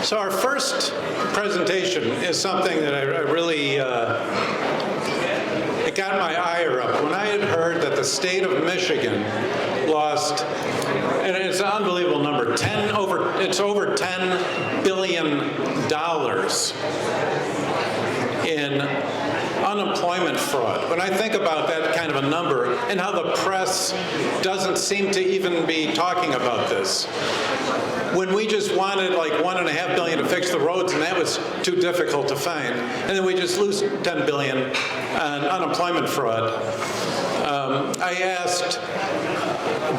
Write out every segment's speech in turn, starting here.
So our first presentation is something that I really, it got my ire up. When I had heard that the state of Michigan lost, and it's an unbelievable number, it's over $10 billion in unemployment fraud. When I think about that kind of a number and how the press doesn't seem to even be talking about this, when we just wanted like $1.5 billion to fix the roads, and that was too difficult to find, and then we just lose $10 billion on unemployment fraud. I asked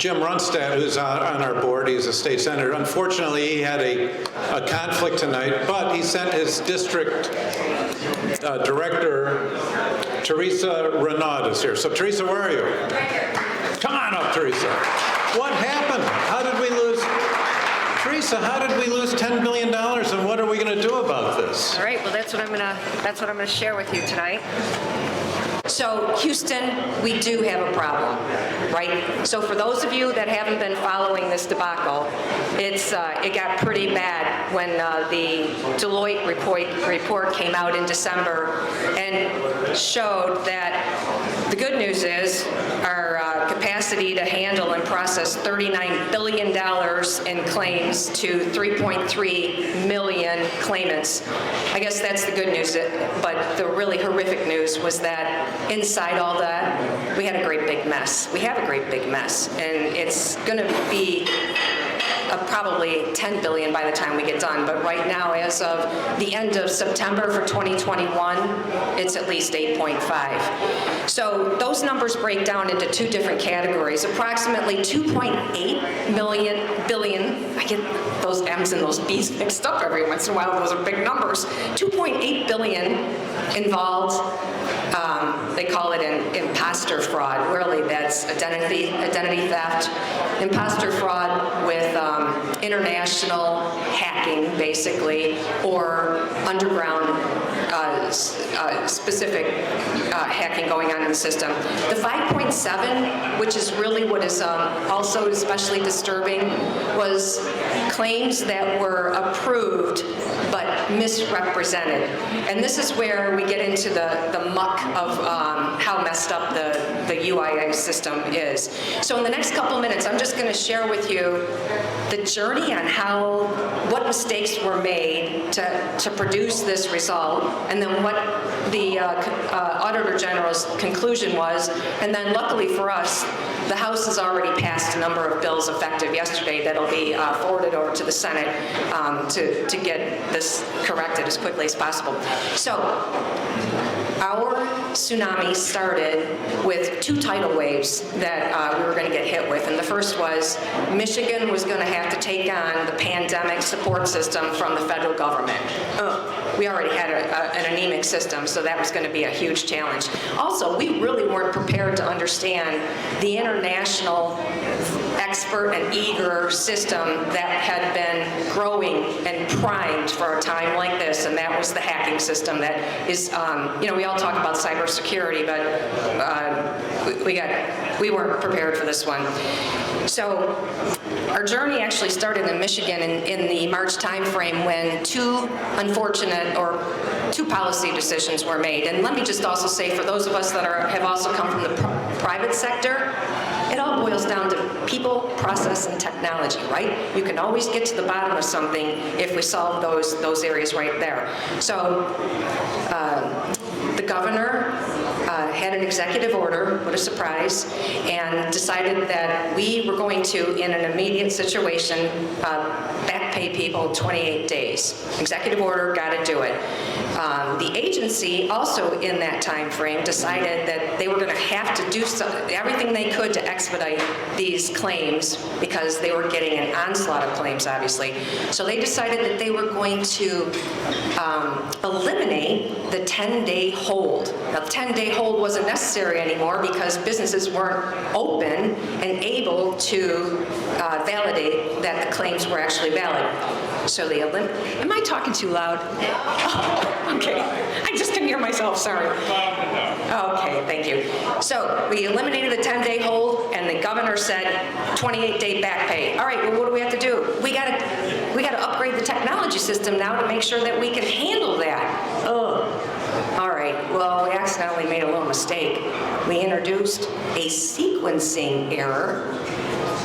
Jim Runestad, who's on our board, he's a state senator. Unfortunately, he had a conflict tonight, but he sent his district director, Teresa Runestad, is here. So Teresa, where are you? Right here. Come on up, Teresa. What happened? How did we lose? Teresa, how did we lose $10 billion, and what are we going to do about this? All right. Well, that's what I'm gonna share with you tonight. So Houston, we do have a problem, right? So for those of you that haven't been following this debacle, it got pretty bad when the Deloitte report came out in December and showed that the good news is our capacity to handle and process $39 billion in claims to 3.3 million claimants. I guess that's the good news, but the really horrific news was that inside all that, we had a great big mess. We have a great big mess, and it's going to be probably $10 billion by the time we get done. But right now, as of the end of September for 2021, it's at least 8.5. So those numbers break down into two different categories. Approximately 2.8 billion, I get those M's and those B's mixed up every once in a while, those are big numbers. 2.8 billion involved, they call it an imposter fraud. Really, that's identity theft, imposter fraud with international hacking, basically, or underground specific hacking going on in the system. The 5.7, which is really what is also especially disturbing, was claims that were approved but misrepresented. And this is where we get into the muck of how messed up the UIA system is. So in the next couple minutes, I'm just going to share with you the journey on what mistakes were made to produce this result, and then what the Auditor General's conclusion was. And then luckily for us, the House has already passed a number of bills effective yesterday that'll be forwarded over to the Senate to get this corrected as quickly as possible. So our tsunami started with two tidal waves that we were going to get hit with. And the first was Michigan was going to have to take on the pandemic support system from the federal government. We already had an anemic system, so that was going to be a huge challenge. Also, we really weren't prepared to understand the international expert and eager system that had been growing and primed for a time like this, and that was the hacking system that is, we all talk about cybersecurity, but we weren't prepared for this one. So our journey actually started in Michigan in the March timeframe when two policy decisions were made. And let me just also say, for those of us that have also come from the private sector, it all boils down to people, process, and technology, right? You can always get to the bottom of something if we solve those areas right there. So the governor had an executive order, what a surprise, and decided that we were going to, in an immediate situation, back pay people 28 days. Executive order, got to do it. The agency also in that time frame decided that they were going to have to do everything they could to expedite these claims because they were getting an onslaught of claims, obviously. So they decided that they were going to eliminate the 10-day hold. Now, the 10-day hold wasn't necessary anymore because businesses weren't open and able to validate that the claims were actually valid. So they am I talking too loud? Oh, okay, I just can hear myself, sorry. Okay, thank you. So we eliminated the 10-day hold, and the governor said 28-day back pay. All right, well, what do we have to do? We got to upgrade the technology system now to make sure that we can handle that. Ugh. All right, well, we accidentally made a little mistake. We introduced a sequencing error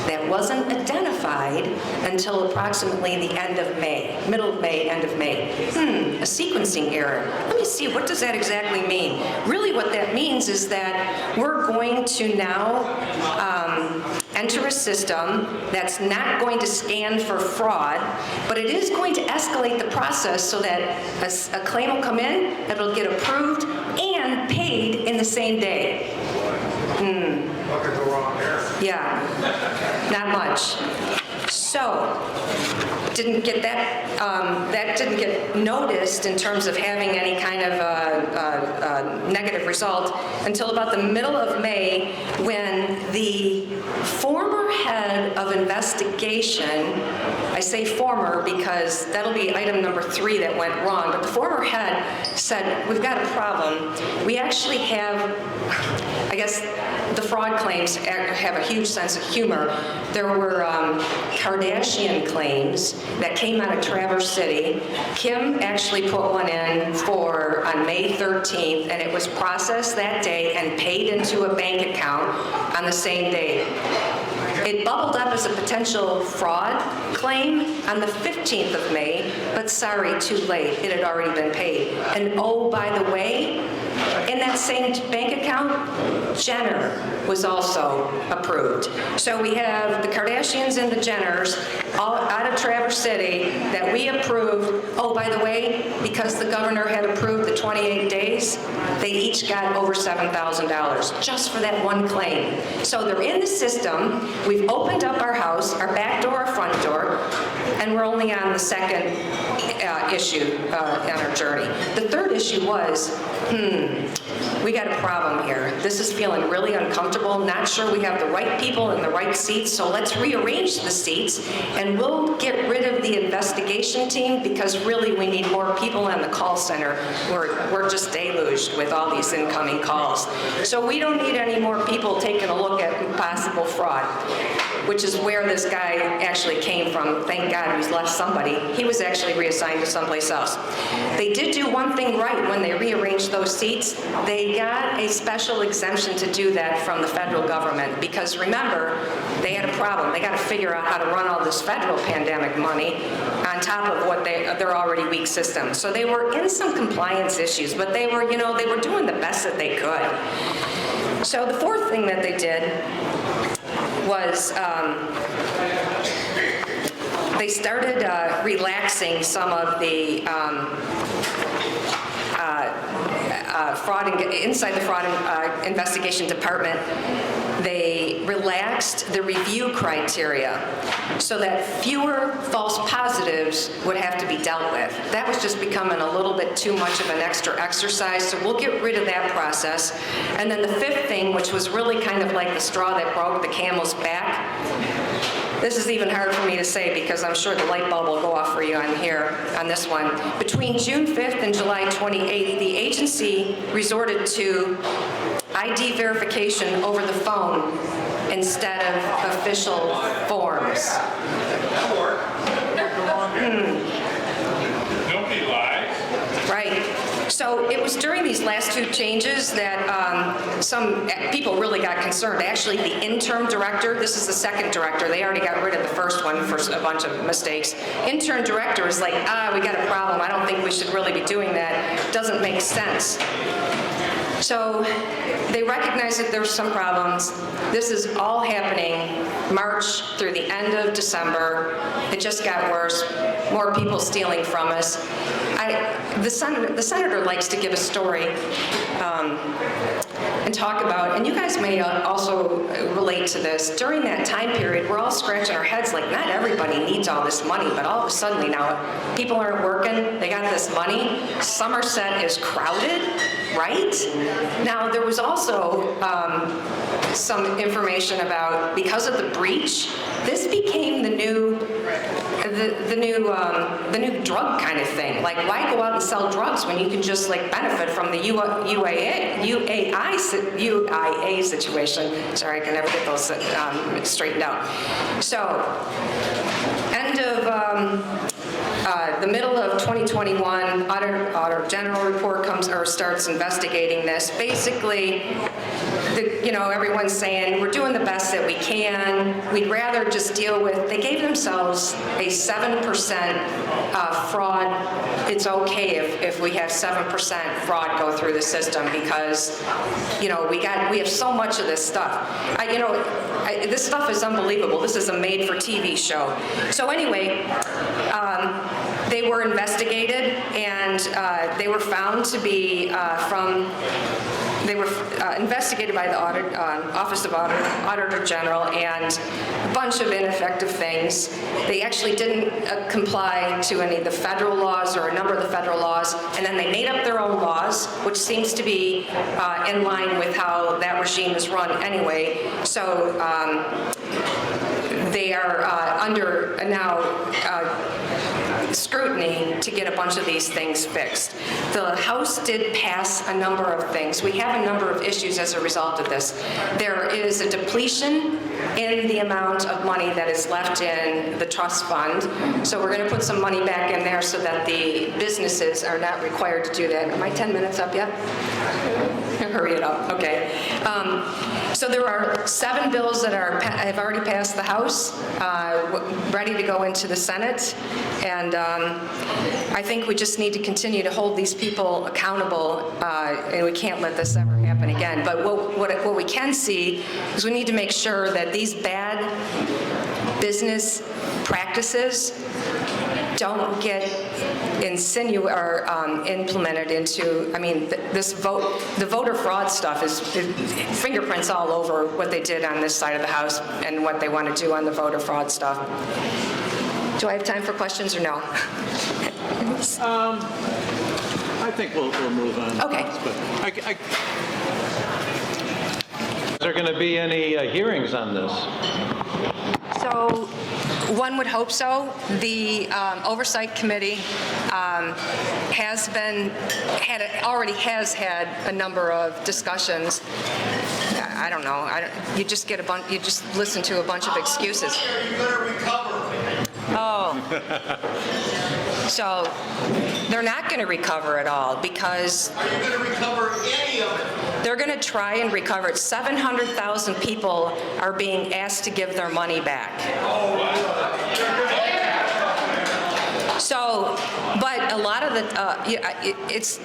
that wasn't identified until approximately the end of May, middle of May, end of May. A sequencing error. Let me see, what does that exactly mean? Really what that means is that we're going to now enter a system that's not going to scan for fraud, but it is going to escalate the process so that a claim will come in, it'll get approved and paid in the same day. What could go wrong here? Yeah, not much. So, didn't get that, that didn't get noticed in terms of having any kind of negative result until about the middle of May, when the former head of investigation, I say former because that'll be item number 3 that went wrong, but the former head said, we've got a problem. We actually have, I guess, the fraud claims have a huge sense of humor. There were Kardashian claims that came out of Traverse City. Kim actually put one in on May 13th, and it was processed that day and paid into a bank account on the same day. It bubbled up as a potential fraud claim on the 15th of May, but sorry, too late. It had already been paid. And oh, by the way, in that same bank account, Jenner was also approved. So we have the Kardashians and the Jenners all out of Traverse City that we approved. Oh, by the way, because the governor had approved the 28 days, they each got over $7,000 just for that one claim. So they're in the system. We've opened up our house, our back door, our front door, and we're only on the second issue on our journey. The third issue was, we got a problem here. This is feeling really uncomfortable. Not sure we have the right people in the right seats, so let's rearrange the seats and we'll get rid of the investigation team because really we need more people in the call center. We're just deluged with all these incoming calls. So we don't need any more people taking a look at possible fraud, which is where this guy actually came from. Thank God he's left somebody. He was actually reassigned to someplace else. They did do one thing right when they rearranged those seats. They got a special exemption to do that from the federal government because remember, they had a problem. They got to figure out how to run all this federal pandemic money on top of what their already weak system. So they were in some compliance issues, but they were, they were doing the best that they could. So the fourth thing that they did was they started relaxing some of the fraud inside the fraud investigation department. They relaxed the review criteria so that fewer false positives would have to be dealt with. That was just becoming a little bit too much of an extra exercise, so we'll get rid of that process. And then the fifth thing, which was really kind of like the straw that broke the camel's back, this is even hard for me to say because I'm sure the light bulb will go off for you on here, on this one. Between June 5th and July 28th, the agency resorted to ID verification over the phone instead of official forms. Don't be lies. Right. So it was during these last two changes that some people really got concerned. Actually, the interim director, this is the second director, they already got rid of the first one for a bunch of mistakes. Intern director is like, we got a problem. I don't think we should really be doing that. Doesn't make sense. So they recognized that there's some problems. This is all happening March through the end of December. It just got worse. More people stealing from us. The senator likes to give a story and talk about, and you guys may also relate to this, during that time period, we're all scratching our heads like not everybody needs all this money, but all of a sudden now, people aren't working, they got this money, Somerset is crowded, right? Now, there was also some information about, because of the breach, this became the new drug kind of thing. Like, why go out and sell drugs when you can just like benefit from the UIA situation? Sorry, I can never get those straightened out. So, end of the middle of 2021, Auditor General report comes or starts investigating this. Basically, everyone's saying, we're doing the best that we can. We'd rather just deal with, they gave themselves a 7% fraud. It's okay if we have 7% fraud go through the system because, we have so much of this stuff. This stuff is unbelievable. This is a made-for-TV show. So anyway, they were investigated and they were found to be they were investigated by the Office of Auditor General and a bunch of ineffective things. They actually didn't comply to any of the federal laws or a number of the federal laws, and then they made up their own laws, which seems to be in line with how that regime is run anyway. So they are under now scrutiny to get a bunch of these things fixed. The House did pass a number of things. We have a number of issues as a result of this. There is a depletion in the amount of money that is left in the trust fund. So we're going to put some money back in there so that the businesses are not required to do that. Are my 10 minutes up yet? Hurry it up. Okay. So there are 7 bills that have already passed the House, ready to go into the Senate, and I think we just need to continue to hold these people accountable, and we can't let this ever happen again. But what we can see is we need to make sure that these bad business practices don't get implemented into, the voter fraud stuff is fingerprints all over what they did on this side of the House and what they want to do on the voter fraud stuff. Do I have time for questions or no? I think we'll move on. Okay. But is there going to be any hearings on this? So one would hope so. The Oversight Committee already has had a number of discussions. I don't know. You just listen to a bunch of excuses. How much are you going to recover? Oh. So they're not going to recover it all because Are you going to recover any of it? they're going to try and recover it. 700,000 people are being asked to give their money back. So, but a lot of it's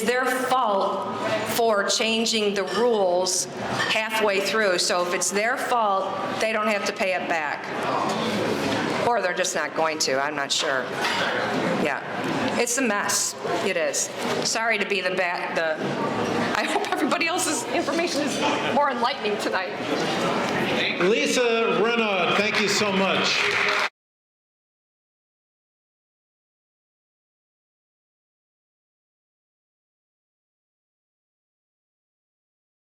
their fault for changing the rules halfway through. So if it's their fault, they don't have to pay it back. Or they're just not going to, I'm not sure. Yeah, it's a mess, it is. Sorry to be I hope everybody else's information is more enlightening tonight. Lisa Runestad, thank you so much.